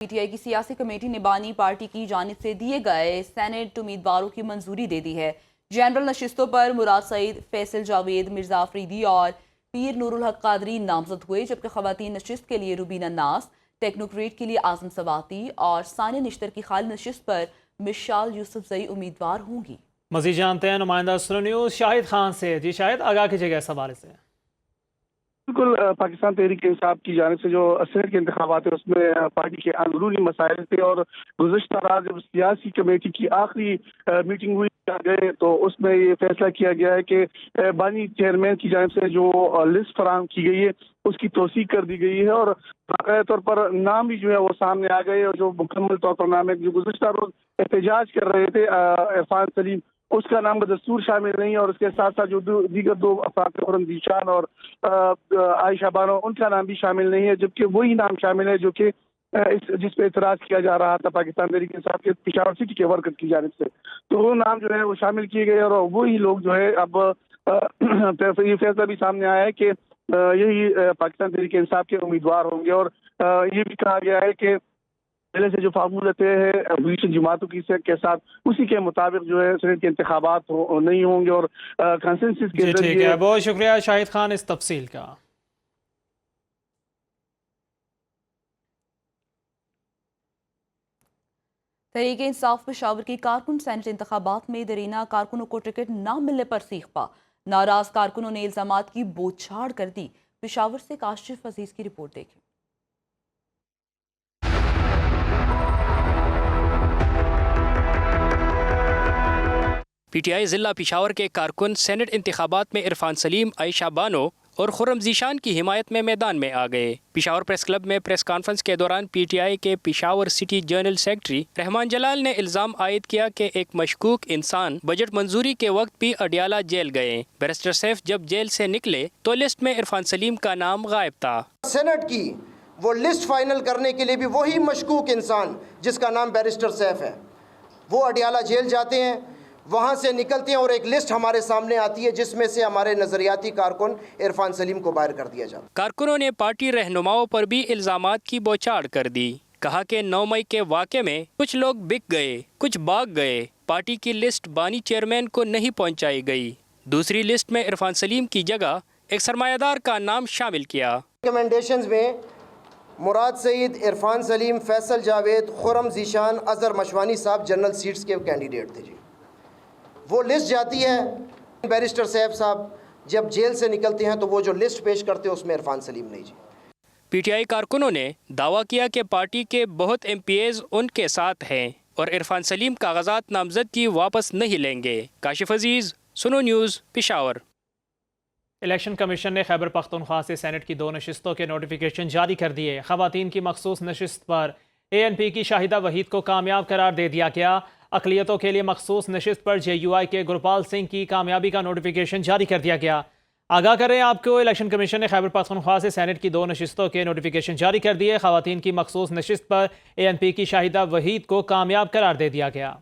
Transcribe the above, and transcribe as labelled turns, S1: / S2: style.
S1: P T I کی سیاسی committee نے بانی پارٹی کی جانب سے دیے گئے سینیٹ امیدواروں کی منظوری دے دی ہے۔ جنرل نشستوں پر مراد سعید، فیصل جاوید، مرزا آفریدی اور پیر نور الحق قادری نامزد ہوئے، جبکہ خواتین نشست کے لیے روبینہ ناز، ٹیکنوکریٹ کے لیے اعظم سواتی اور ثانیہ نشتر کی خالی نشست پر مشال یوسف زئی امیدوار ہوں گی۔
S2: مزید جانتے ہیں نمائندہ سنو نیوز شاہد خان سے۔ جی شاہد، آگاہ کیجیے گا اس حوالے سے۔
S3: بالکل، پاکستان تحریک انصاف کی جانب سے جو سینیٹ کے انتخابات ہیں اس میں پارٹی کے اندرونی مسائل تھے، اور گزشتہ رات جب سیاسی کمیٹی کی آخری میٹنگ ہوئی گئے تو اس میں یہ فیصلہ کیا گیا ہے کہ بانی چیئرمین کی جانب سے جو لسٹ فراہم کی گئی ہے اس کی توثیق کر دی گئی ہے، اور باقاعدہ طور پر نام بھی جو ہے وہ سامنے آ گئے، اور جو مکمل طور پر نام ہے جو گزشتہ روز احتجاج کر رہے تھے عرفان سلیم، اس کا نام بدستور شامل نہیں ہے، اور اس کے ساتھ ساتھ جو دیگر دو افراد خرم ذیشان اور عائشہ بانو، ان کا نام بھی شامل نہیں ہے، جبکہ وہی نام شامل ہے جو کہ جس پہ اعتراض کیا جا رہا تھا پاکستان تحریک انصاف کے پشاور سٹی کے ورکر کی جانب سے، تو وہ نام جو ہے وہ شامل کیے گئے، اور وہی لوگ جو ہے اب یہ فیصلہ بھی سامنے آیا ہے کہ یہی پاکستان تحریک انصاف کے امیدوار ہوں گے، اور یہ بھی کہا گیا ہے کہ پہلے سے جو فارمولہ طے ہے اپوزیشن جماعتوں کی کے ساتھ اسی کے مطابق جو ہے سینیٹ کے انتخابات نہیں ہوں گے، اور کنسنسس کے ذریعے۔
S2: ٹھیک ہے، بہت شکریہ شاہد خان اس تفصیل کا۔
S1: تحریک انصاف پشاور کی کارکن سینٹ انتخابات میں دیرینہ کارکنوں کو ٹکٹ نہ ملنے پر سیخ پا، ناراض کارکنوں نے الزامات کی بوچھاڑ کر دی۔ پشاور سے کاشف عزیز کی رپورٹ دیکھیں۔
S4: پی ٹی آئی ضلع پشاور کے کارکن سینٹ انتخابات میں عرفان سلیم، عائشہ بانو اور خرم ذیشان کی حمایت میں میدان میں آ گئے۔ پشاور پریس کلب میں پریس کانفرنس کے دوران پی ٹی آئی کے پشاور سٹی جنرل سیکرٹری رحمان جلال نے الزام عائد کیا کہ ایک مشکوک انسان بجٹ منظوری کے وقت بھی اڈیالہ جیل گئے۔ بیرسٹر سیف جب جیل سے نکلے تو لسٹ میں عرفان سلیم کا نام غائب تھا۔
S5: سینٹ کی وہ لسٹ فائنل کرنے کے لیے بھی وہی مشکوک انسان جس کا نام بیرسٹر سیف ہے، وہ اڈیالہ جیل جاتے ہیں، وہاں سے نکلتے ہیں، اور ایک لسٹ ہمارے سامنے آتی ہے جس میں سے ہمارے نظریاتی کارکن عرفان سلیم کو باہر کر دیا جاتا۔
S4: کارکنوں نے پارٹی رہنماؤں پر بھی الزامات کی بوچھاڑ کر دی۔ کہا کہ 9 مئی کے واقعے میں کچھ لوگ بک گئے، کچھ بھاگ گئے، پارٹی کی لسٹ بانی چیئرمین کو نہیں پہنچائی گئی۔ دوسری لسٹ میں عرفان سلیم کی جگہ ایک سرمایہ دار کا نام شامل کیا۔
S5: ریکمنڈیشنز میں مراد سعید، عرفان سلیم، فیصل جاوید، خرم ذیشان، اظہر مشوانی صاحب جنرل سیٹس کے کینڈیڈیٹ تھے۔ جی وہ لسٹ جاتی ہے، بیرسٹر سیف صاحب جب جیل سے نکلتے ہیں تو وہ جو لسٹ پیش کرتے ہیں اس میں عرفان سلیم نہیں۔ جی
S4: پی ٹی آئی کارکنوں نے دعویٰ کیا کہ پارٹی کے بہت ایم پی ایز ان کے ساتھ ہیں اور عرفان سلیم کاغذات نامزدگی واپس نہیں لیں گے۔ کاشف عزیز، سنو نیوز، پشاور۔
S2: الیکشن کمیشن نے خیبر پختونخوا سے سینٹ کی 2 نشستوں کے نوٹیفیکیشن جاری کر دیے۔ خواتین کی مخصوص نشست پر اے این پی کی شاہدہ وحید کو کامیاب قرار دے دیا گیا۔ اقلیتوں کے لیے مخصوص نشست پر جے یو آئی کے گرپال سنگھ کی کامیابی کا نوٹیفیکیشن جاری کر دیا گیا۔ آگاہ کر رہے ہیں آپ کو، الیکشن کمیشن نے خیبر پختونخوا سے سینٹ کی 2 نشستوں کے نوٹیفیکیشن جاری کر دیے۔ خواتین کی مخصوص نشست پر اے این پی کی شاہدہ وحید کو کامیاب قرار دے دیا گیا۔